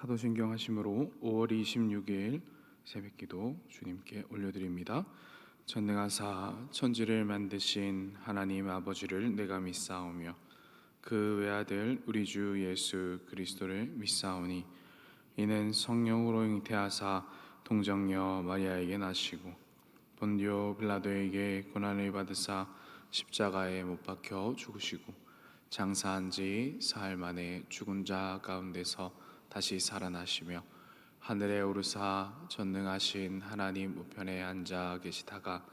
사도신경 하심으로 5월 26일 새벽기도 주님께 올려드립니다. 전능하사 천지를 만드신 하나님 아버지를 내가 믿사오며 그 외아들 우리 주 예수 그리스도를 믿사오니 이는 성령으로 잉태하사 동정녀 마리아에게 나시고 본디오 빌라도에게 고난을 받으사 십자가에 못 박혀 죽으시고 장사한 지 사흘 만에 죽은 자 가운데서 다시 살아나시며 하늘에 오르사 전능하신 하나님 우편에 앉아 계시다가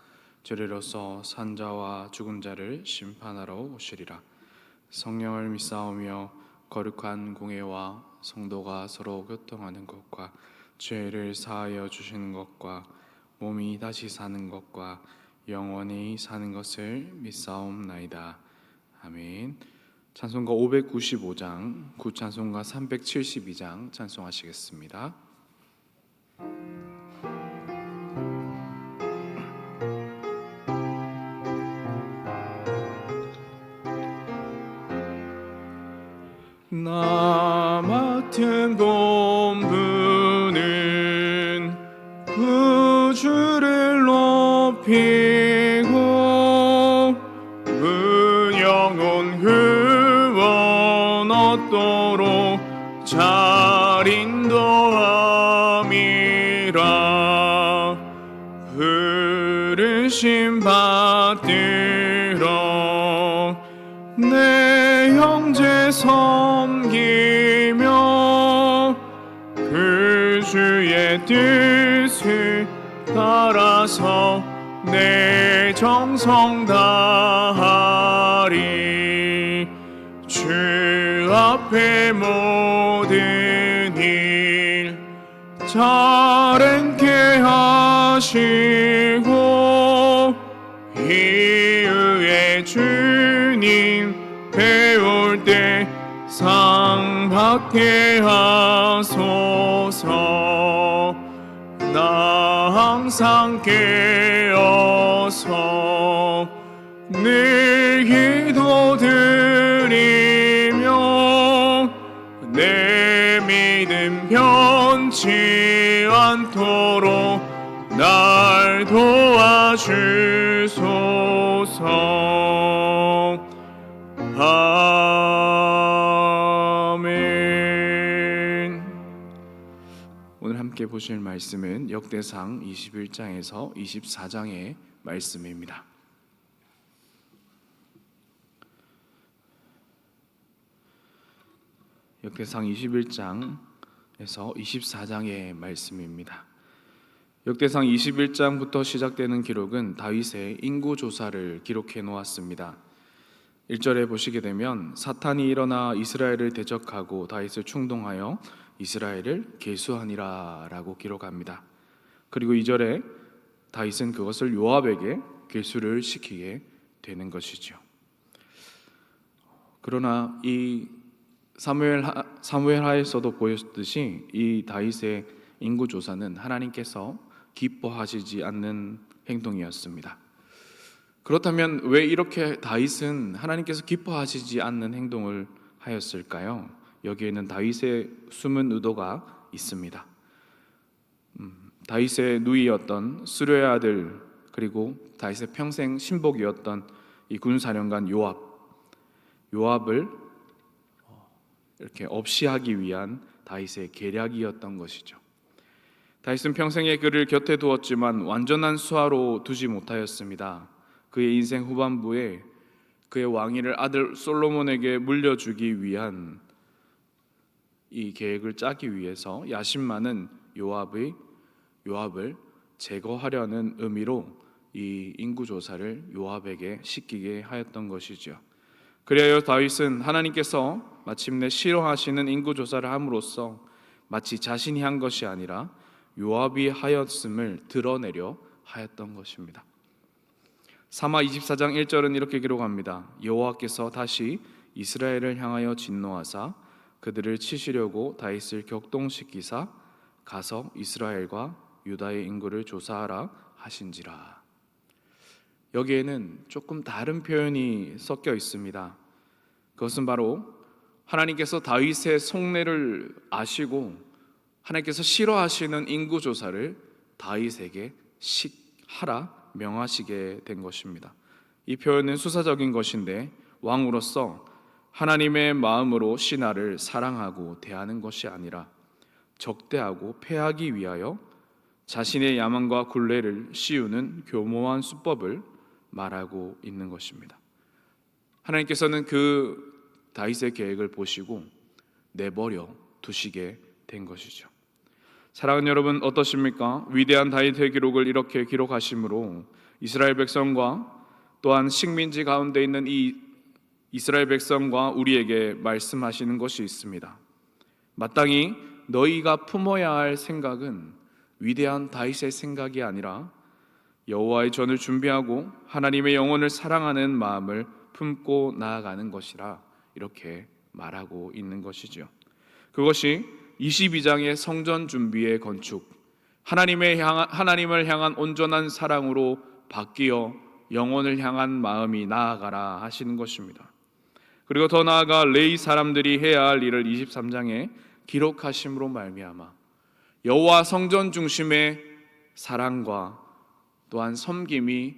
저리로서 산자와 죽은 자를 심판하러 오시리라. 성령을 믿사오며 거룩한 공예와 성도가 서로 교통하는 것과 죄를 사하여 주시는 것과 몸이 다시 사는 것과 영원히 사는 것을 믿사옵나이다. 아멘. 찬송가 595장, 구찬송가 372장 찬송하시겠습니다. 나 맡은 본분은 구주를 높이고 무영혼 후원 얻도록 잘 인도함이라. 부르심 받들어 내 형제 섬기며 그 주의 뜻을 따라서 내 정성 다하리. 주 앞에 모든 일 잘 행케 하시고 이후에 주님 배울 때 상 받게 하소서. 나 항상 깨어서 늘 기도드리며 내 믿음 변치 않도록 날 도와주소서. 아멘. 오늘 함께 보실 말씀은 역대상 21장에서 24장의 말씀입니다. 역대상 21장에서 24장의 말씀입니다. 역대상 21장부터 시작되는 기록은 다윗의 인구조사를 기록해 놓았습니다. 1절에 보시게 되면 사탄이 일어나 이스라엘을 대적하고 다윗을 충동하여 이스라엘을 계수하니라 라고 기록합니다. 그리고 2절에 다윗은 그것을 요압에게 계수를 시키게 되는 것이죠. 그러나 이 사무엘하에서도 보였듯이 이 다윗의 인구조사는 하나님께서 기뻐하시지 않는 행동이었습니다. 그렇다면 왜 이렇게 다윗은 하나님께서 기뻐하시지 않는 행동을 하였을까요? 여기에는 다윗의 숨은 의도가 있습니다. 다윗의 누이였던 스루의 아들, 그리고 다윗의 평생 신복이었던 이 군사령관 요압을 이렇게 없이 하기 위한 다윗의 계략이었던 것이죠. 다윗은 평생에 그를 곁에 두었지만 완전한 수하로 두지 못하였습니다. 그의 인생 후반부에 그의 왕위를 아들 솔로몬에게 물려주기 위한 이 계획을 짜기 위해서 야심 많은 요압을 제거하려는 의미로 이 인구조사를 요압에게 시키게 하였던 것이죠. 그리하여 다윗은 하나님께서 마침내 싫어하시는 인구조사를 함으로써 마치 자신이 한 것이 아니라 요압이 하였음을 드러내려 하였던 것입니다. 사마 24장 1절은 이렇게 기록합니다. 여호와께서 다시 이스라엘을 향하여 진노하사 그들을 치시려고 다윗을 격동시키사 가서 이스라엘과 유다의 인구를 조사하라 하신지라. 여기에는 조금 다른 표현이 섞여 있습니다. 그것은 바로 하나님께서 다윗의 속내를 아시고 하나님께서 싫어하시는 인구 조사를 다윗에게 하라 명하시게 된 것입니다. 이 표현은 수사적인 것인데 왕으로서 하나님의 마음으로 신하를 사랑하고 대하는 것이 아니라 적대하고 패하기 위하여 자신의 야망과 굴레를 씌우는 교모한 수법을 말하고 있는 것입니다. 하나님께서는 그 다윗의 계획을 보시고 내버려 두시게 된 것이죠. 사랑하는 여러분, 어떠십니까? 위대한 다윗의 기록을 이렇게 기록하심으로 이스라엘 백성과 또한 식민지 가운데 있는 이 이스라엘 백성과 우리에게 말씀하시는 것이 있습니다. 마땅히 너희가 품어야 할 생각은 위대한 다윗의 생각이 아니라 여호와의 전을 준비하고 하나님의 영혼을 사랑하는 마음을 품고 나아가는 것이라 이렇게 말하고 있는 것이죠. 그것이 22장의 성전 준비의 건축, 하나님을 향한 온전한 사랑으로 바뀌어 영혼을 향한 마음이 나아가라 하시는 것입니다. 그리고 더 나아가 레위 사람들이 해야 할 일을 23장에 기록하심으로 말미암아 여호와 성전 중심의 사랑과 또한 섬김이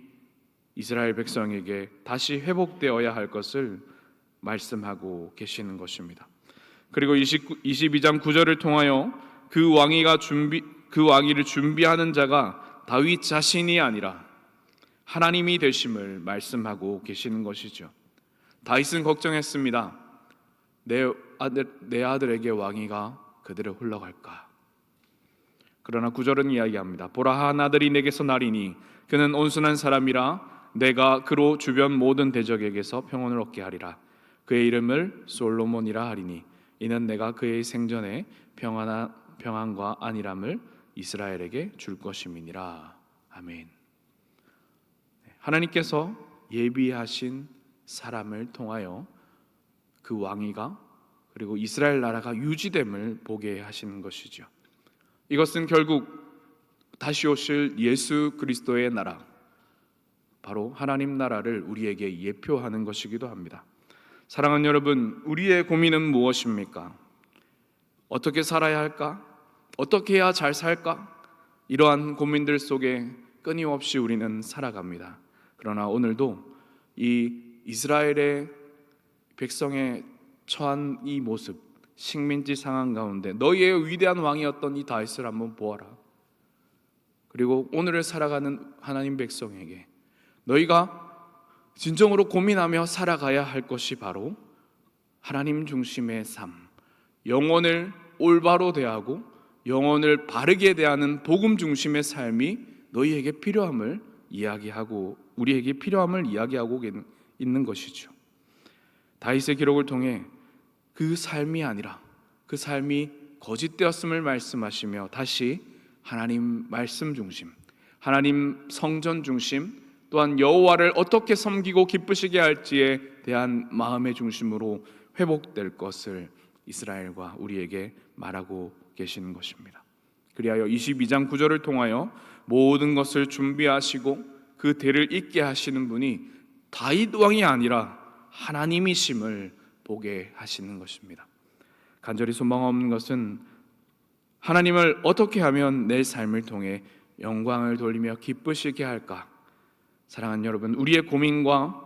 이스라엘 백성에게 다시 회복되어야 할 것을 말씀하고 계시는 것입니다. 그리고 22장 9절을 통하여 그 왕위를 준비하는 자가 다윗 자신이 아니라 하나님이 되심을 말씀하고 계시는 것이죠. 다윗은 걱정했습니다. 내 아들에게 왕위가 그대로 흘러갈까? 그러나 9절은 이야기합니다. 보라, 한 아들이 내게서 나리니 그는 온순한 사람이라 내가 그로 주변 모든 대적에게서 평온을 얻게 하리라. 그의 이름을 솔로몬이라 하리니 이는 내가 그의 생전에 평안과 안일함을 이스라엘에게 줄 것임이니라. 아멘. 하나님께서 예비하신 사람을 통하여 그 왕위가 그리고 이스라엘 나라가 유지됨을 보게 하시는 것이죠. 이것은 결국 다시 오실 예수 그리스도의 나라, 바로 하나님 나라를 우리에게 예표하는 것이기도 합니다. 사랑하는 여러분, 우리의 고민은 무엇입니까? 어떻게 살아야 할까? 어떻게 해야 잘 살까? 이러한 고민들 속에 끊임없이 우리는 살아갑니다. 그러나 오늘도 이 이스라엘의 백성의 처한 이 모습, 식민지 상황 가운데 너희의 위대한 왕이었던 이 다윗을 한번 보아라. 그리고 오늘을 살아가는 하나님 백성에게 너희가 진정으로 고민하며 살아가야 할 것이 바로 하나님 중심의 삶, 영혼을 올바로 대하고 영혼을 바르게 대하는 복음 중심의 삶이 너희에게 필요함을 이야기하고 우리에게 필요함을 이야기하고 있는 것이죠. 다윗의 기록을 통해 그 삶이 아니라 그 삶이 거짓되었음을 말씀하시며 다시 하나님 말씀 중심, 하나님 성전 중심, 또한 여호와를 어떻게 섬기고 기쁘시게 할지에 대한 마음의 중심으로 회복될 것을 이스라엘과 우리에게 말하고 계시는 것입니다. 그리하여 22장 9절을 통하여 모든 것을 준비하시고 그 대를 잇게 하시는 분이 다윗 왕이 아니라 하나님이심을 보게 하시는 것입니다. 간절히 소망 없는 것은 하나님을 어떻게 하면 내 삶을 통해 영광을 돌리며 기쁘시게 할까? 사랑하는 여러분, 우리의 고민과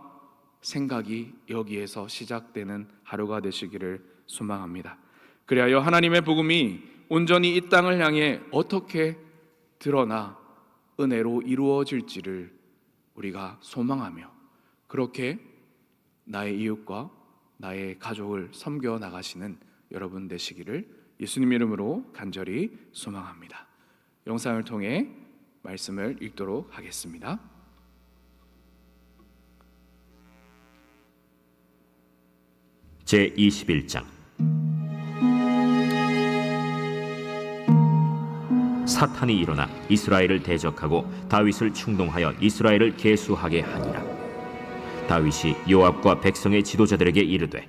생각이 여기에서 시작되는 하루가 되시기를 소망합니다. 그리하여 하나님의 복음이 온전히 이 땅을 향해 어떻게 드러나 은혜로 이루어질지를 우리가 소망하며 그렇게 나의 이웃과 나의 가족을 섬겨 나가시는 여러분 되시기를 예수님 이름으로 간절히 소망합니다. 영상을 통해 말씀을 읽도록 하겠습니다. 제21장. 사탄이 일어나 이스라엘을 대적하고 다윗을 충동하여 이스라엘을 계수하게 하니라. 다윗이 요압과 백성의 지도자들에게 이르되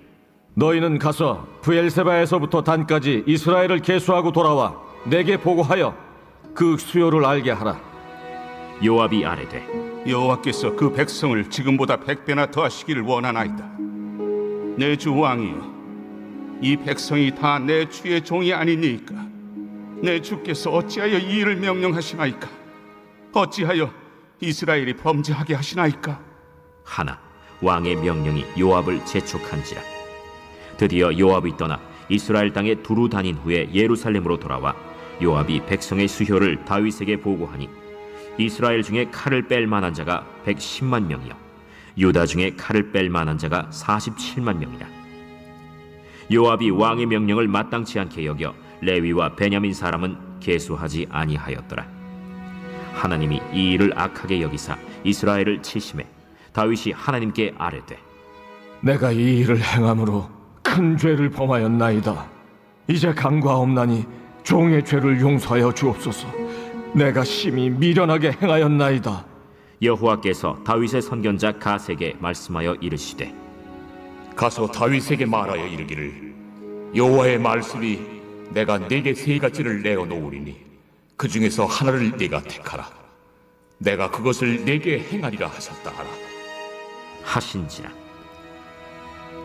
너희는 가서 브엘세바에서부터 단까지 이스라엘을 계수하고 돌아와 내게 보고하여 그 수요를 알게 하라. 요압이 아뢰되 여호와께서 그 백성을 지금보다 100배나 더하시기를 원하나이다. 내 주 왕이여, 이 백성이 다 내 주의 종이 아니니까 내 주께서 어찌하여 이 일을 명령하시나이까? 어찌하여 이스라엘이 범죄하게 하시나이까? 하나 왕의 명령이 요압을 재촉한지라. 드디어 요압이 떠나 이스라엘 땅에 두루 다닌 후에 예루살렘으로 돌아와 요압이 백성의 수효를 다윗에게 보고하니 이스라엘 중에 칼을 뺄 만한 자가 110만 명이요 유다 중에 칼을 뺄 만한 자가 47만 명이라. 요압이 왕의 명령을 마땅치 않게 여겨 레위와 베냐민 사람은 계수하지 아니하였더라. 하나님이 이 일을 악하게 여기사 이스라엘을 치심해 다윗이 하나님께 아뢰되 내가 이 일을 행함으로 큰 죄를 범하였나이다. 이제 간과없나니 종의 죄를 용서하여 주옵소서. 내가 심히 미련하게 행하였나이다. 여호와께서 다윗의 선견자 갓에게 말씀하여 이르시되 가서 다윗에게 말하여 이르기를 여호와의 말씀이 내가 네게 세 가지를 내어 놓으리니 그 중에서 하나를 네가 택하라. 내가 그것을 네게 행하리라 하셨다 하라. 하신지라.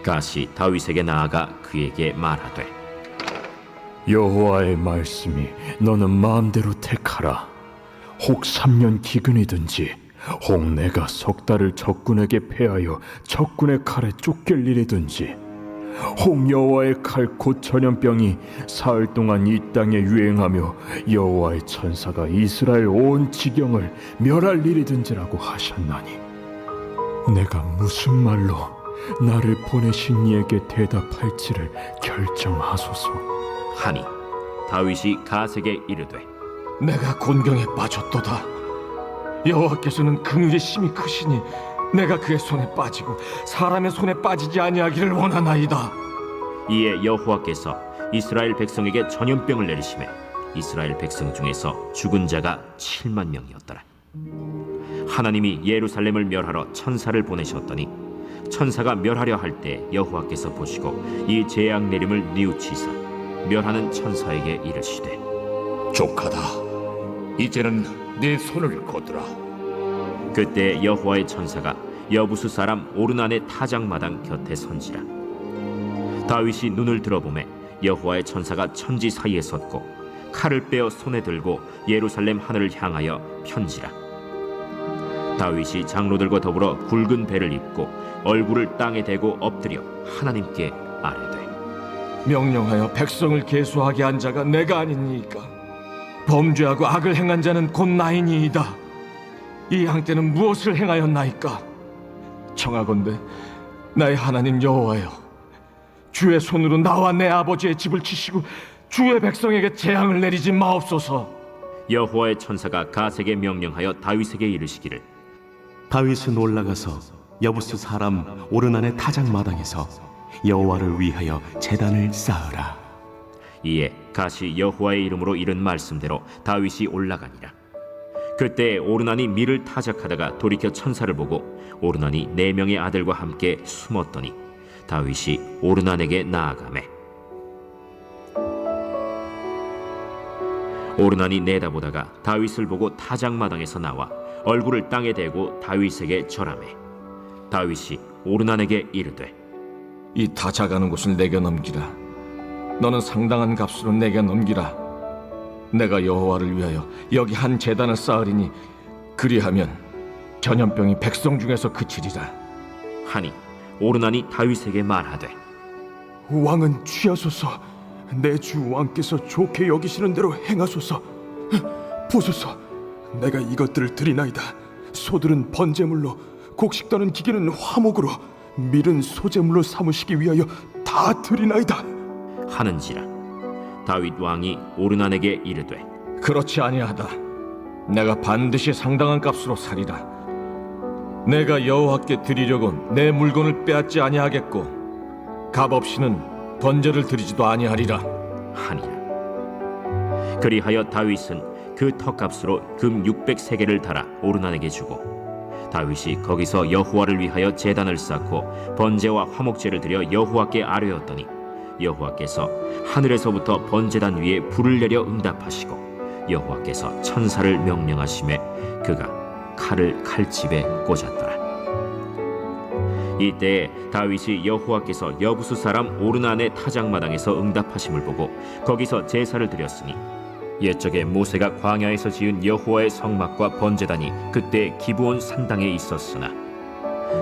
갓이 다윗에게 나아가 그에게 말하되 여호와의 말씀이 너는 마음대로 택하라. 혹 3년 기근이든지 혹 내가 석 달을 적군에게 패하여 적군의 칼에 쫓길 일이든지 혹 여호와의 칼 곧 전염병이 사흘 동안 이 땅에 유행하며 여호와의 천사가 이스라엘 온 지경을 멸할 일이든지라고 하셨나니 내가 무슨 말로 나를 보내신 이에게 대답할지를 결정하소서. 하니 다윗이 갓에게 이르되 내가 곤경에 빠졌도다. 여호와께서는 긍휼이 심히 크시니 내가 그의 손에 빠지고 사람의 손에 빠지지 아니하기를 원하나이다. 이에 여호와께서 이스라엘 백성에게 전염병을 내리심에 이스라엘 백성 중에서 죽은 자가 7만 명이었더라. 하나님이 예루살렘을 멸하러 천사를 보내셨더니 천사가 멸하려 할 때 여호와께서 보시고 이 재앙 내림을 뉘우치사 멸하는 천사에게 이르시되 족하다. 이제는 내 손을 거두라. 그때 여호와의 천사가 여부수 사람 오르난의 타작마당 곁에 선지라. 다윗이 눈을 들어보매 여호와의 천사가 천지 사이에 섰고 칼을 빼어 손에 들고 예루살렘 하늘을 향하여 편지라. 다윗이 장로들과 더불어 굵은 배를 입고 얼굴을 땅에 대고 엎드려 하나님께 아뢰되 명령하여 백성을 계수하게 한 자가 내가 아니니까 범죄하고 악을 행한 자는 곧 나이니이다. 이 양떼는 무엇을 행하였나이까? 청하건대 나의 하나님 여호와여, 주의 손으로 나와 내 아버지의 집을 치시고 주의 백성에게 재앙을 내리지 마옵소서. 여호와의 천사가 갓에게 명령하여 다윗에게 이르시기를 다윗은 올라가서 여부수 사람 오르난의 타작마당에서 여호와를 위하여 제단을 쌓으라. 이에 갓이 여호와의 이름으로 이른 말씀대로 다윗이 올라가니라. 그때 오르난이 밀을 타작하다가 돌이켜 천사를 보고 오르난이 4명의 아들과 함께 숨었더니 다윗이 오르난에게 나아가매 오르난이 내다보다가 다윗을 보고 타작마당에서 나와 얼굴을 땅에 대고 다윗에게 절하매 다윗이 오르난에게 이르되 이 타작하는 곳을 내게 넘기라. 너는 상당한 값으로 내게 넘기라. 내가 여호와를 위하여 여기 한 제단을 쌓으리니 그리하면 전염병이 백성 중에서 그치리라. 하니 오르난이 다윗에게 말하되 왕은 취하소서. 내 주 왕께서 좋게 여기시는 대로 행하소서. 보소서, 내가 이것들을 드리나이다. 소들은 번제물로, 곡식 떠는 기계는 화목으로, 밀은 소제물로 삼으시기 위하여 다 드리나이다 하는지라. 다윗 왕이 오르난에게 이르되 그렇지 아니하다. 내가 반드시 상당한 값으로 사리라. 내가 여호와께 드리려고 내 물건을 빼앗지 아니하겠고 값 없이는 번제를 드리지도 아니하리라 하니라. 그리하여 다윗은 그 턱값으로 금 600세겔을 달아 오르난에게 주고 다윗이 거기서 여호와를 위하여 제단을 쌓고 번제와 화목제를 드려 여호와께 아뢰었더니 여호와께서 하늘에서부터 번제단 위에 불을 내려 응답하시고 여호와께서 천사를 명령하심에 그가 칼을 칼집에 꽂았더라. 이때에 다윗이 여호와께서 여부수 사람 오르난의 타작마당에서 응답하심을 보고 거기서 제사를 드렸으니 옛적에 모세가 광야에서 지은 여호와의 성막과 번제단이 그때 기브온 산당에 있었으나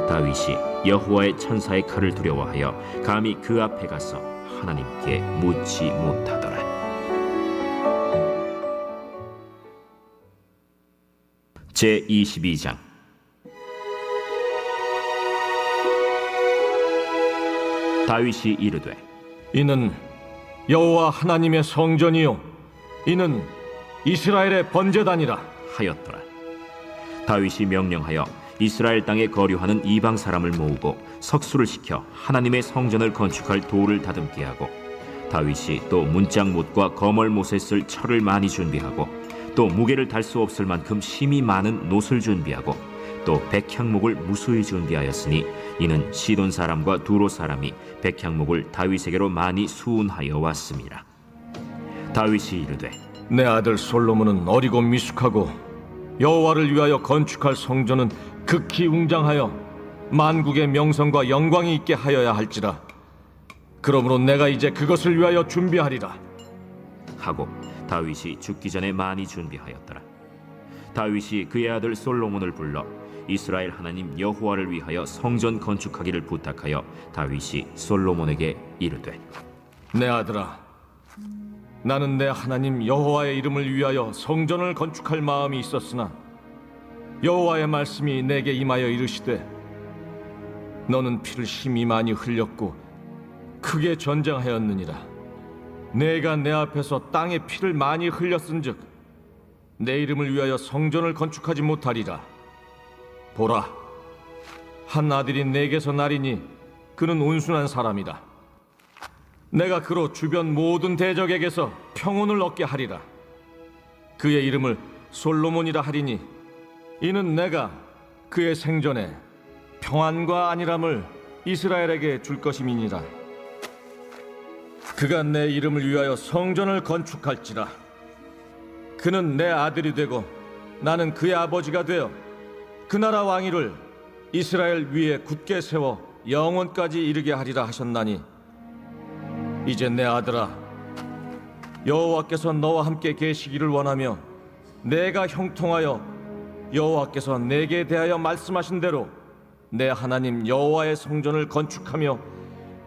다윗이 여호와의 천사의 칼을 두려워하여 감히 그 앞에 가서 하나님께 묻지 못하더라. 제 22장. 다윗이 이르되 이는 여호와 하나님의 성전이요 이는 이스라엘의 번제단이라 하였더라. 다윗이 명령하여 이스라엘 땅에 거류하는 이방 사람을 모으고 석수를 시켜 하나님의 성전을 건축할 돌을 다듬게 하고, 다윗이 또 문짝못과 거멀못에 쓸 철을 많이 준비하고, 또 무게를 달 수 없을 만큼 힘이 많은 놋을 준비하고, 또 백향목을 무수히 준비하였으니 이는 시돈 사람과 두로 사람이 백향목을 다윗에게로 많이 수운하여 왔습니다. 다윗이 이르되 내 아들 솔로몬은 어리고 미숙하고 여호와를 위하여 건축할 성전은 극히 웅장하여 만국의 명성과 영광이 있게 하여야 할지라. 그러므로 내가 이제 그것을 위하여 준비하리라 하고 다윗이 죽기 전에 많이 준비하였더라. 다윗이 그의 아들 솔로몬을 불러 이스라엘 하나님 여호와를 위하여 성전 건축하기를 부탁하여 다윗이 솔로몬에게 이르되 내 아들아, 나는 내 하나님 여호와의 이름을 위하여 성전을 건축할 마음이 있었으나 여호와의 말씀이 내게 임하여 이르시되 너는 피를 심히 많이 흘렸고 크게 전쟁하였느니라. 내가 내 앞에서 땅에 피를 많이 흘렸은즉 내 이름을 위하여 성전을 건축하지 못하리라. 보라, 한 아들이 내게서 나리니 그는 온순한 사람이다. 내가 그로 주변 모든 대적에게서 평온을 얻게 하리라. 그의 이름을 솔로몬이라 하리니 이는 내가 그의 생전에 평안과 안일함을 이스라엘에게 줄 것임이니라. 그가 내 이름을 위하여 성전을 건축할지라. 그는 내 아들이 되고 나는 그의 아버지가 되어 그 나라 왕위를 이스라엘 위에 굳게 세워 영원까지 이르게 하리라 하셨나니, 이제 내 아들아, 여호와께서 너와 함께 계시기를 원하며 내가 형통하여 여호와께서 내게 대하여 말씀하신 대로 내 하나님 여호와의 성전을 건축하며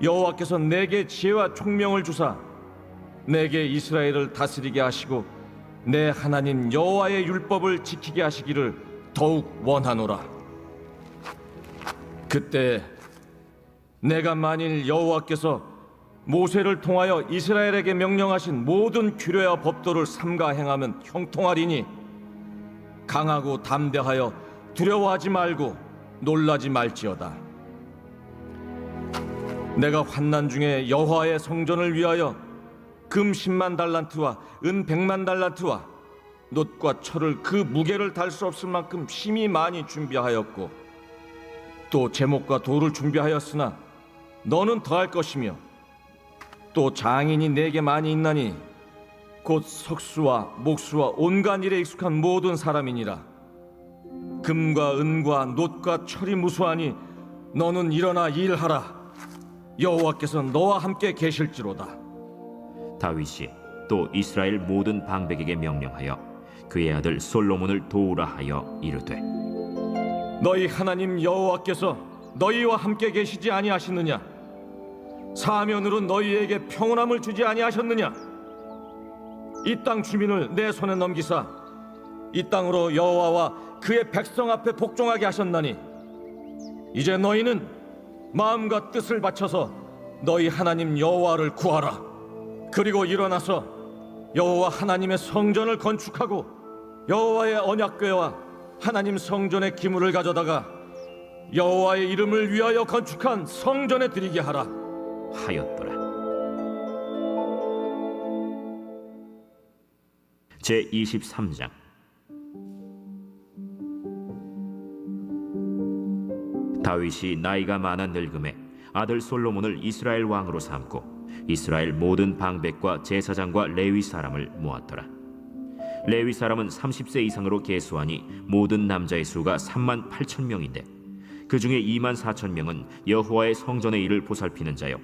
여호와께서 내게 지혜와 총명을 주사 내게 이스라엘을 다스리게 하시고 내 하나님 여호와의 율법을 지키게 하시기를 더욱 원하노라. 그때 내가 만일 여호와께서 모세를 통하여 이스라엘에게 명령하신 모든 규례와 법도를 삼가 행하면 형통하리니 강하고 담대하여 두려워하지 말고 놀라지 말지어다. 내가 환난 중에 여호와의 성전을 위하여 금 10만 달란트와 은 100만 달란트와 놋과 철을 그 무게를 달 수 없을 만큼 심히 많이 준비하였고, 또 제목과 돌을 준비하였으나 너는 더할 것이며, 또 장인이 내게 많이 있나니 곧 석수와 목수와 온갖 일에 익숙한 모든 사람이니라. 금과 은과 놋과 철이 무수하니 너는 일어나 일하라. 여호와께서 너와 함께 계실지로다. 다윗이 또 이스라엘 모든 방백에게 명령하여 그의 아들 솔로몬을 도우라 하여 이르되 너희 하나님 여호와께서 너희와 함께 계시지 아니하시느냐? 사면으로 너희에게 평온함을 주지 아니하셨느냐? 이 땅 주민을 내 손에 넘기사 이 땅으로 여호와와 그의 백성 앞에 복종하게 하셨나니, 이제 너희는 마음과 뜻을 바쳐서 너희 하나님 여호와를 구하라. 그리고 일어나서 여호와 하나님의 성전을 건축하고 여호와의 언약궤와 하나님 성전의 기물을 가져다가 여호와의 이름을 위하여 건축한 성전에 드리게 하라 하였더라. 제 23장. 다윗이 나이가 많아 늙음에 아들 솔로몬을 이스라엘 왕으로 삼고 이스라엘 모든 방백과 제사장과 레위 사람을 모았더라. 레위 사람은 30세 이상으로 계수하니 모든 남자의 수가 3만 8천 명인데 그 중에 2만 4천 명은 여호와의 성전의 일을 보살피는 자요,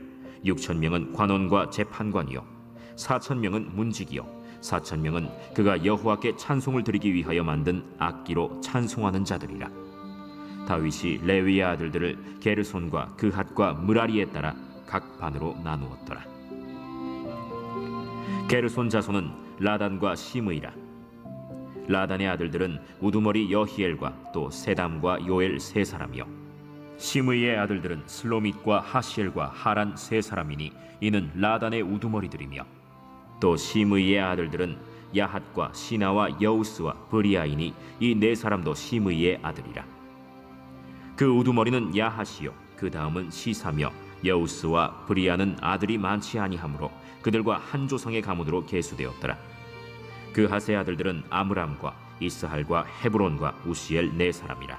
6천 명은 관원과 재판관이요, 4천 명은 문지기요, 4,000명은 그가 여호와께 찬송을 드리기 위하여 만든 악기로 찬송하는 자들이라. 다윗이 레위의 아들들을 게르손과 그핫과 므라리에 따라 각 반으로 나누었더라. 게르손 자손은 라단과 시므이라. 라단의 아들들은 우두머리 여히엘과 또 세담과 요엘 세 사람이요, 시므이의 아들들은 슬로밋과 하시엘과 하란 세 사람이니 이는 라단의 우두머리들이며, 또 시므이의 아들들은 야핫과 시나와 여우스와 브리아이니 이 네 사람도 시므이의 아들이라. 그 우두머리는 야핫이요, 그 다음은 시사며 여우스와 브리아는 아들이 많지 아니하므로 그들과 한 조상의 가문으로 계수되었더라. 그 핫의 아들들은 아므람과 이스할과 헤브론과 우시엘 네 사람이라.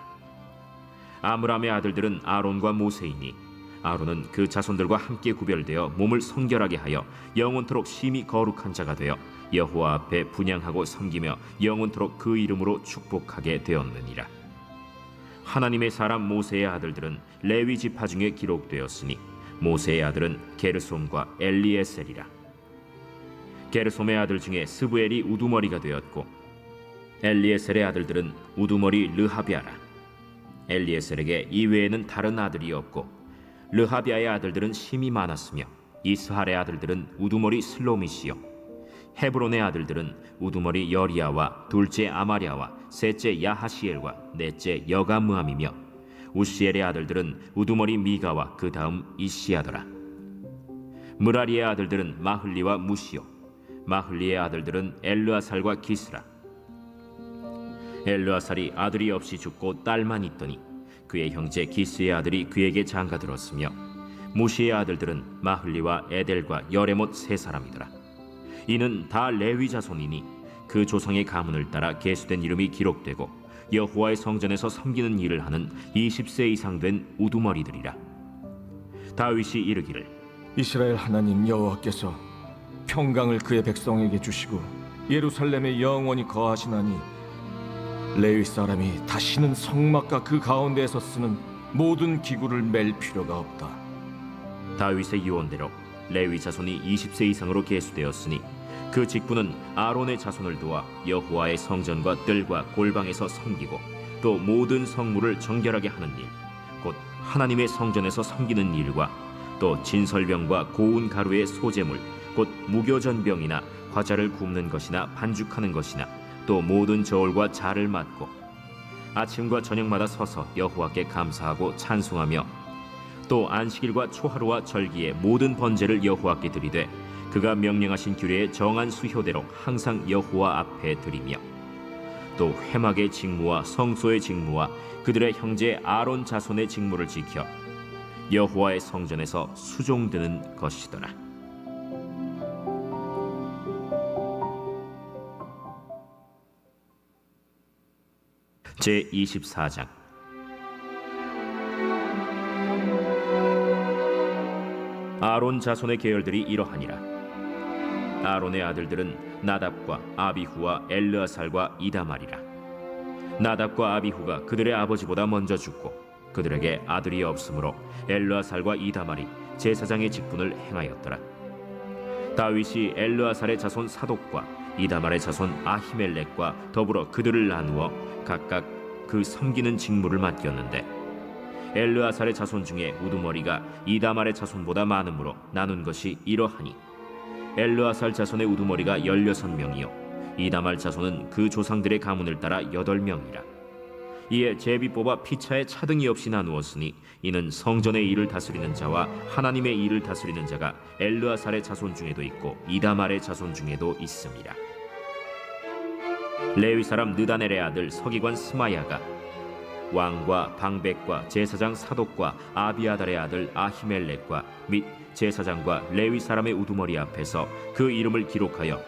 아므람의 아들들은 아론과 모세이니 아론은 그 자손들과 함께 구별되어 몸을 성결하게 하여 영원토록 심히 거룩한 자가 되어 여호와 앞에 분향하고 섬기며 영원토록 그 이름으로 축복하게 되었느니라. 하나님의 사람 모세의 아들들은 레위 지파 중에 기록되었으니 모세의 아들은 게르솜과 엘리에셀이라. 게르솜의 아들 중에 스브엘이 우두머리가 되었고 엘리에셀의 아들들은 우두머리 르하비아라. 엘리에셀에게 이외에는 다른 아들이 없고 르하비아의 아들들은 심이 많았으며 이스할의 아들들은 우두머리 슬로미시요, 헤브론의 아들들은 우두머리 여리야와 둘째 아마랴와 셋째 야하시엘과 넷째 여가므함이며 우시엘의 아들들은 우두머리 미가와 그 다음 이시야더라. 므라리의 아들들은 마흘리와 무시요, 마흘리의 아들들은 엘르아살과 기스라. 엘르아살이 아들이 없이 죽고 딸만 있더니 그의 형제 기스의 아들이 그에게 장가들었으며 무시의 아들들은 마흘리와 에델과 여레못 세 사람이더라. 이는 다 레위 자손이니 그 조상의 가문을 따라 계수된 이름이 기록되고 여호와의 성전에서 섬기는 일을 하는 20세 이상 된 우두머리들이라. 다윗이 이르기를 이스라엘 하나님 여호와께서 평강을 그의 백성에게 주시고 예루살렘에 영원히 거하시나니 레위 사람이 다시는 성막과 그 가운데에서 쓰는 모든 기구를 맬 필요가 없다. 다윗의 유언대로 레위 자손이 20세 이상으로 계수되었으니 그 직분은 아론의 자손을 도와 여호와의 성전과 뜰과 골방에서 섬기고 또 모든 성물을 정결하게 하는 일, 곧 하나님의 성전에서 섬기는 일과 또 진설병과 고운 가루의 소재물, 곧 무교전병이나 과자를 굽는 것이나 반죽하는 것이나 또 모든 저울과 자를 맡고 아침과 저녁마다 서서 여호와께 감사하고 찬송하며 또 안식일과 초하루와 절기의 모든 번제를 여호와께 드리되 그가 명령하신 규례의 정한 수효대로 항상 여호와 앞에 드리며 또 회막의 직무와 성소의 직무와 그들의 형제 아론 자손의 직무를 지켜 여호와의 성전에서 수종드는 것이더라. 제24장. 아론 자손의 계열들이 이러하니라. 아론의 아들들은 나답과 아비후와 엘르아살과 이다말이라. 나답과 아비후가 그들의 아버지보다 먼저 죽고 그들에게 아들이 없으므로 엘르아살과 이다말이 제사장의 직분을 행하였더라. 다윗이 엘르아살의 자손 사독과 이다말의 자손 아히멜렉과 더불어 그들을 나누어 각각 그 섬기는 직무를 맡겼는데 엘르아살의 자손 중에 우두머리가 이다말의 자손보다 많으므로 나눈 것이 이러하니 엘르아살 자손의 우두머리가 16명이요 이다말 자손은 그 조상들의 가문을 따라 8명이라. 이에 제비 뽑아 피차에 차등이 없이 나누었으니 이는 성전의 일을 다스리는 자와 하나님의 일을 다스리는 자가 엘르아살의 자손 중에도 있고 이다말의 자손 중에도 있음이라. 레위 사람 느다넬의 아들 서기관 스마야가 왕과 방백과 제사장 사독과 아비아달의 아들 아히멜렉과 및 제사장과 레위 사람의 우두머리 앞에서 그 이름을 기록하여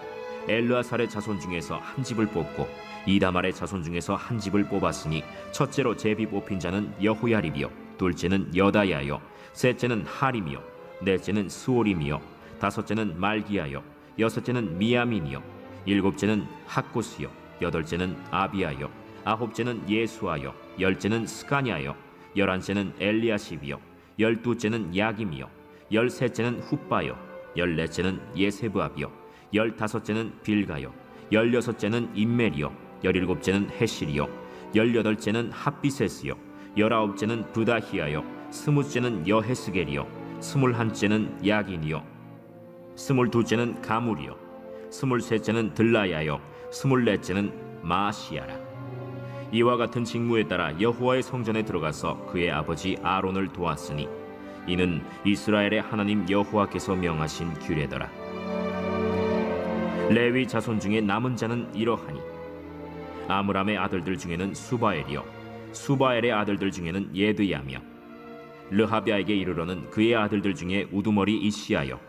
엘르아살의 자손 중에서 한 집을 뽑고 이다말의 자손 중에서 한 집을 뽑았으니 첫째로 제비 뽑힌 자는 여호야립이요 둘째는 여다야요 셋째는 하림이요 넷째는 스오림이요 다섯째는 말기야요 여섯째는 미야민이요 일곱째는 학고스요 여덟째는 아비야요 아홉째는 예수아요 열째는 스가냐요 열한째는 엘리야십이요 열두째는 야김이요 열셋째는 훗바요 열넷째는 예세브압이요 15째는 빌가요, 16째는 임멜이요, 17째는 헤실이요, 18째는 핫비세스요, 19째는 부다히아요, 20째는 여헤스겔이요, 21째는 야긴이요, 22째는 가물이요, 23째는 들라야요, 24째는 마시아라. 이와 같은 직무에 따라 여호와의 성전에 들어가서 그의 아버지 아론을 도왔으니 이는 이스라엘의 하나님 여호와께서 명하신 규례더라. 레위 자손 중에 남은 자는 이러하니 아므람의 아들들 중에는 수바엘이요, 수바엘의 아들들 중에는 예드야며, 르하비아에게 이르러는 그의 아들들 중에 우두머리 이시야요,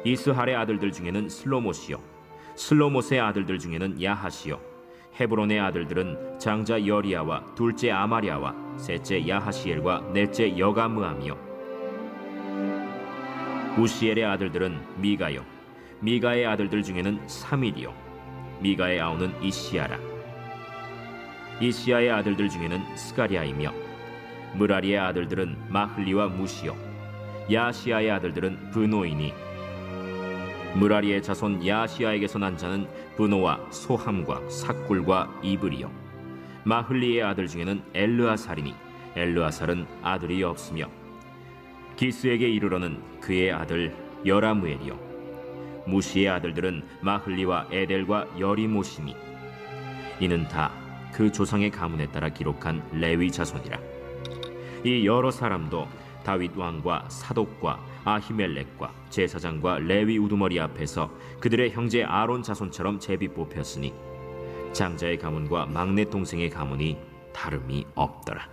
이스할의 아들들 중에는 슬로못이요, 슬로못의 아들들 중에는 야하시요, 헤브론의 아들들은 장자 여리야와 둘째 아마리아와 셋째 야하시엘과 넷째 여가므암이요, 우시엘의 아들들은 미가요, 미가의 아들들 중에는 사밀이요, 미가의 아우는 이시야라. 이시야의 아들들 중에는 스가리아이며, 무라리의 아들들은 마흘리와 무시요, 야시아의 아들들은 브노이니, 무라리의 자손 야시아에게서 난 자는 브노와 소함과 삭굴과 이브리요, 마흘리의 아들 중에는 엘르아살이니 엘르아살은 아들이 없으며, 기스에게 이르러는 그의 아들 여라무엘이요, 무시의 아들들은 마흘리와 에델과 여리모시니 이는 다 그 조상의 가문에 따라 기록한 레위 자손이라. 이 여러 사람도 다윗 왕과 사독과 아히멜렉과 제사장과 레위 우두머리 앞에서 그들의 형제 아론 자손처럼 제비 뽑혔으니 장자의 가문과 막내 동생의 가문이 다름이 없더라.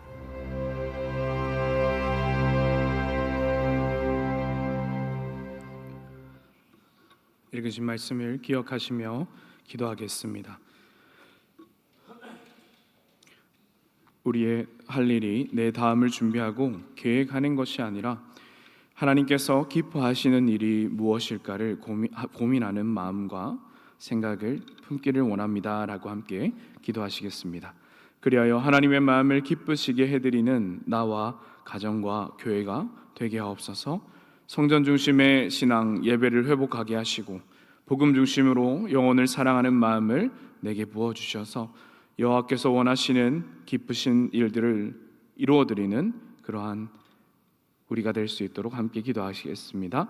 읽으신 말씀을 기억하시며 기도하겠습니다. 우리의 할 일이 내 다음을 준비하고 계획하는 것이 아니라 하나님께서 기뻐하시는 일이 무엇일까를 고민하는 마음과 생각을 품기를 원합니다 라고 함께 기도하시겠습니다. 그리하여 하나님의 마음을 기쁘시게 해드리는 나와 가정과 교회가 되게 하옵소서. 성전 중심의 신앙 예배를 회복하게 하시고 복음 중심으로 영혼을 사랑하는 마음을 내게 부어주셔서 여호와께서 원하시는 기쁘신 일들을 이루어드리는 그러한 우리가 될 수 있도록 함께 기도하시겠습니다.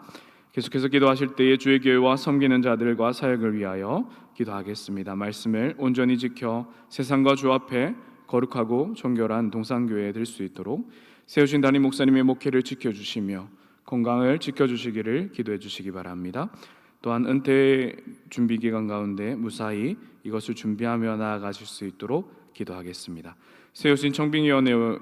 계속해서 기도하실 때에 주의 교회와 섬기는 자들과 사역을 위하여 기도하겠습니다. 말씀을 온전히 지켜 세상과 주 앞에 거룩하고 정결한 동산교회 될 수 있도록 세우신 담임 목사님의 목회를 지켜주시며 건강을 지켜주시기를 기도해 주시기 바랍니다. 또한 은퇴 준비 기간 가운데 무사히 이것을 준비하며 나아가실 수 있도록 기도하겠습니다. 세우신 청빙위원회를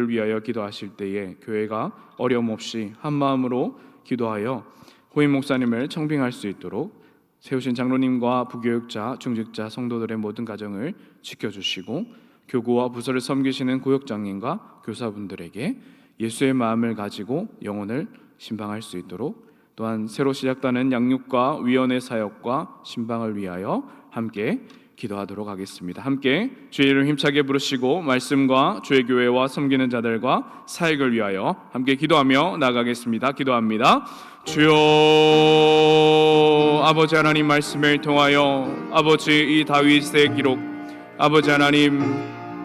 위하여 기도하실 때에 교회가 어려움 없이 한 마음으로 기도하여 후임 목사님을 청빙할 수 있도록 세우신 장로님과 부교육자, 중직자, 성도들의 모든 가정을 지켜주시고 교구와 부서를 섬기시는 구역장님과 교사분들에게 예수의 마음을 가지고 영혼을 신방할 수 있도록 또한 새로 시작되는 양육과 위원회 사역과 신방을 위하여 함께 기도하도록 하겠습니다. 함께 주의 이름 힘차게 부르시고 말씀과 주의 교회와 섬기는 자들과 사역을 위하여 함께 기도하며 나가겠습니다. 기도합니다. 주여 아버지 하나님 말씀을 통하여 아버지 이 다윗의 기록 아버지 하나님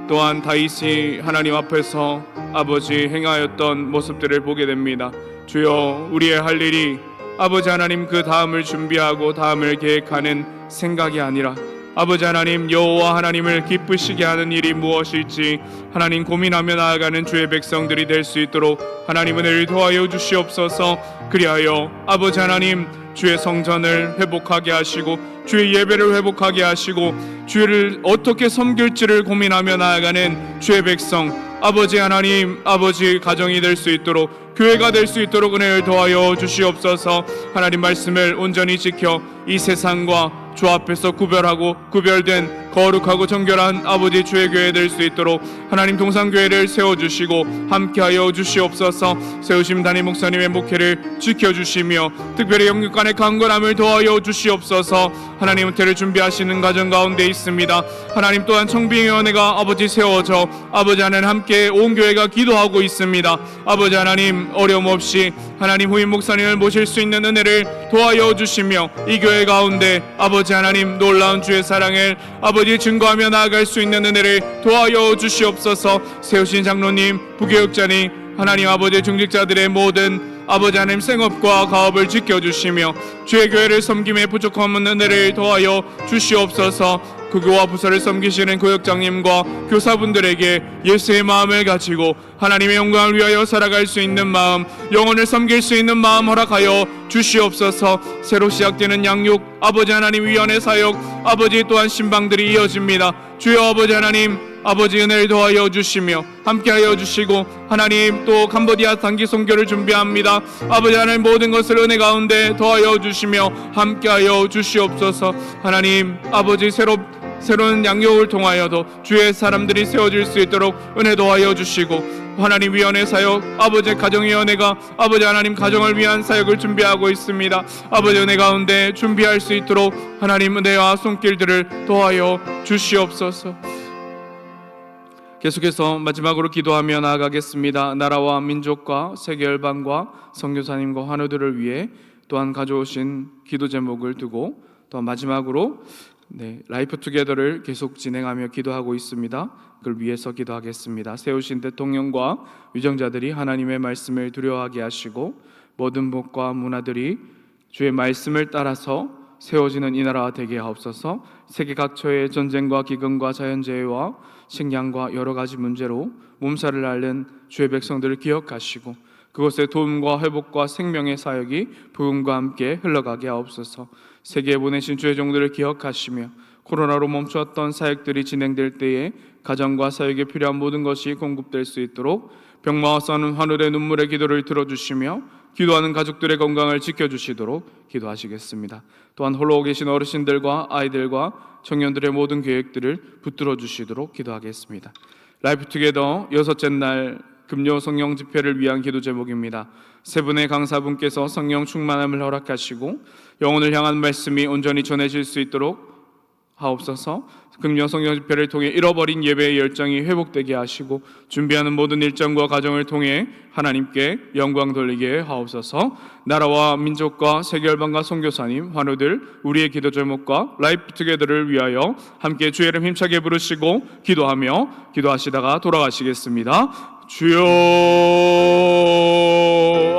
또한 다윗이 하나님 앞에서 아버지 행하였던 모습들을 보게 됩니다. 주여 우리의 할 일이 아버지 하나님 그 다음을 준비하고 다음을 계획하는 생각이 아니라 아버지 하나님 여호와 하나님을 기쁘시게 하는 일이 무엇일지 하나님 고민하며 나아가는 주의 백성들이 될 수 있도록 하나님 은혜를 도와여 주시옵소서. 그리하여 아버지 하나님 주의 성전을 회복하게 하시고 주의 예배를 회복하게 하시고 주를 어떻게 섬길지를 고민하며 나아가는 주의 백성 아버지 하나님 아버지 가정이 될 수 있도록 교회가 될 수 있도록 은혜를 도와여 주시옵소서. 하나님 말씀을 온전히 지켜 이 세상과 주 앞에서 구별된 거룩하고 정결한 아버지 주의 교회 될 수 있도록 하나님 동산교회를 세워주시고 함께하여 주시옵소서. 세우심 담임 목사님의 목회를 지켜주시며 특별히 영육간의 강건함을 더하여 주시옵소서. 하나님 은퇴를 준비하시는 가정 가운데 있습니다. 하나님 또한 청빙위원회가 아버지 세워져 아버지 하나님 함께 온 교회가 기도하고 있습니다. 아버지 하나님 어려움 없이 하나님 후임 목사님을 모실 수 있는 은혜를 도와여 주시며 이 교회 가운데 아버지 하나님 놀라운 주의 사랑을 아버지 증거하며 나아갈 수 있는 은혜를 도와여 주시옵소서. 세우신 장로님, 부교육자님, 하나님 아버지 중직자들의 모든 아버지 하나님 생업과 가업을 지켜주시며 주의 교회를 섬김에 부족함 없는 은혜를 더하여 주시옵소서. 그 교와 부서를 섬기시는 교역장님과 교사분들에게 예수의 마음을 가지고 하나님의 영광을 위하여 살아갈 수 있는 마음, 영혼을 섬길 수 있는 마음 허락하여 주시옵소서. 새로 시작되는 양육 아버지 하나님 위원회 사역 아버지 또한 신방들이 이어집니다. 주여 아버지 하나님 아버지 은혜를 더하여 주시며 함께하여 주시고 하나님 또 캄보디아 단기 선교를 준비합니다. 아버지 하나님 모든 것을 은혜 가운데 더하여 주시며 함께하여 주시옵소서. 하나님 아버지 새로운 양육을 통하여도 주의 사람들이 세워질 수 있도록 은혜 더하여 주시고 하나님 위원회 사역 아버지 가정위원회가 아버지 하나님 가정을 위한 사역을 준비하고 있습니다. 아버지 은혜 가운데 준비할 수 있도록 하나님 은혜와 손길들을 더하여 주시옵소서. 계속해서 마지막으로 기도하며 나아가겠습니다. 나라와 민족과 세계 열방과 선교사님과 환우들을 위해 또한 가져오신 기도 제목을 두고 또 마지막으로 라이프 투게더를 계속 진행하며 기도하고 있습니다. 그걸 위해서 기도하겠습니다. 세우신 대통령과 위정자들이 하나님의 말씀을 두려워하게 하시고 모든 법과 문화들이 주의 말씀을 따라서 세워지는 이 나라가 되게 하옵소서. 세계 각처의 전쟁과 기근과 자연재해와 식량과 여러 가지 문제로 몸살을 앓는 주의 백성들을 기억하시고 그곳에 도움과 회복과 생명의 사역이 부흥과 함께 흘러가게 하옵소서. 세계에 보내신 주의 종들을 기억하시며 코로나로 멈추었던 사역들이 진행될 때에 가정과 사역에 필요한 모든 것이 공급될 수 있도록 병마와 싸우는 환우의 눈물의 기도를 들어주시며 기도하는 가족들의 건강을 지켜주시도록 기도하시겠습니다. 또한 홀로 계신 어르신들과 아이들과 청년들의 모든 계획들을 붙들어 주시도록 기도하겠습니다. 라이프 투게더 6째 날 금요 성령 집회를 위한 기도 제목입니다. 세 분의 강사분께서 성령 충만함을 허락하시고 영혼을 향한 말씀이 온전히 전해질 수 있도록 하옵소서. 금요 성령 집회를 통해 잃어버린 예배의 열정이 회복되게 하시고 준비하는 모든 일정과 과정을 통해 하나님께 영광 돌리게 하옵소서. 나라와 민족과 세계 열방과 선교사님, 환우들, 우리의 기도 제목과 라이프 투게더를 위하여 함께 주의 이름 힘차게 부르시고 기도하시다가 돌아가시겠습니다. 주여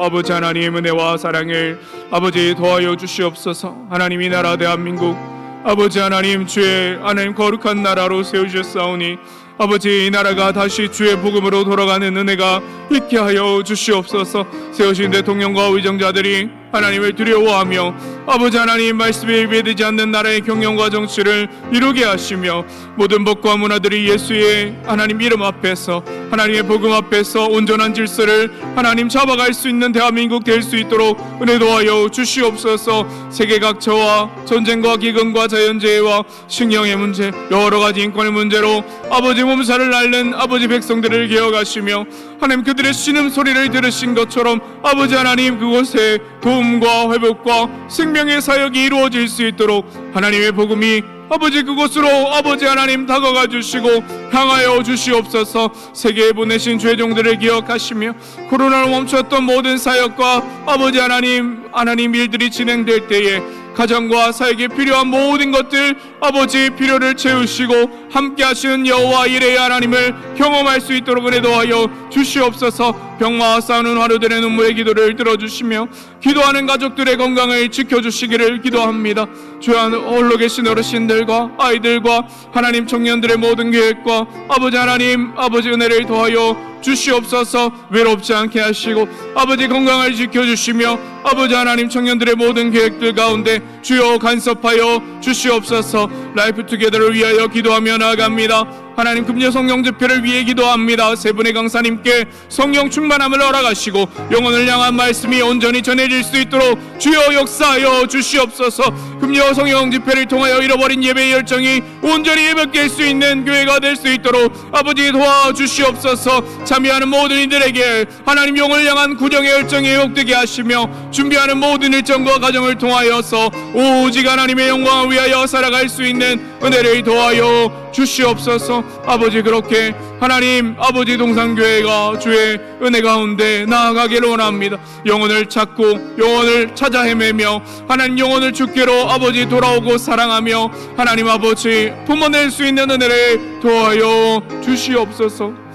아버지 하나님 은혜와 사랑을 아버지 더하여 주시옵소서. 하나님 이 나라 대한민국 아버지 하나님 주의 하나님 거룩한 나라로 세우셨사오니 아버지 이 나라가 다시 주의 복음으로 돌아가는 은혜가 있게 하여 주시옵소서. 세우신 대통령과 위정자들이 하나님을 두려워하며 아버지 하나님 말씀에 위배되지 않는 나라의 경영과 정치를 이루게 하시며 모든 법과 문화들이 예수의 하나님 이름 앞에서 하나님의 복음 앞에서 온전한 질서를 하나님 잡아갈 수 있는 대한민국 될 수 있도록 은혜 도하여 주시옵소서. 세계 각처와 전쟁과 기근과 자연재해와 식량의 문제 여러 가지 인권의 문제로 아버지 몸살을 앓는 아버지 백성들을 기억하시며 하나님 그들의 신음소리를 들으신 것처럼 아버지 하나님 그곳에 도움과 회복과 생명의 사역이 이루어질 수 있도록 하나님의 복음이 아버지 그곳으로 아버지 하나님 다가가 주시고 향하여 주시옵소서. 세계에 보내신 주의 종들을 기억하시며 코로나로 멈췄던 모든 사역과 아버지 하나님 일들이 진행될 때에 가정과 사역에 필요한 모든 것들 아버지 필요를 채우시고 함께 하시는 여호와 이레의 하나님을 경험할 수 있도록 은혜 도하여 주시옵소서. 병마와 싸우는 환우들의 눈물의 기도를 들어주시며 기도하는 가족들의 건강을 지켜주시기를 기도합니다. 주여 홀로 계신 어르신들과 아이들과 하나님 청년들의 모든 계획과 아버지 하나님 아버지 은혜를 더하여 주시옵소서. 외롭지 않게 하시고 아버지 건강을 지켜주시며 아버지 하나님, 청년들의 모든 계획들 가운데 주여 간섭하여 주시옵소서. 라이프 투게더를 위하여 기도하며 나아갑니다. 하나님, 금요 성령 집회를 위해 기도합니다. 세 분의 강사님께 성령 충만함을 허락하시고 영혼을 향한 말씀이 온전히 전해질 수 있도록 주여 역사하여 주시옵소서. 금요 성령 집회를 통하여 잃어버린 예배의 열정이 온전히 회복될 수 있는 교회가 될 수 있도록 아버지 도와주시옵소서. 참여하는 모든 이들에게 하나님 영혼을 향한 구정의 열정이 회복되게 하시며 준비하는 모든 일정과 과정을 통하여서 오직 하나님의 영광을 위하여 살아갈 수 있는 은혜를 도와여 주시옵소서. 아버지, 그렇게 하나님 아버지 동산교회가 주의 은혜 가운데 나아가기를 원합니다. 영혼을 찾고 영혼을 찾아 헤매며 하나님 영혼을 주께로 아버지 돌아오고 사랑하며 하나님 아버지 품어낼 수 있는 은혜를 도와여 주시옵소서.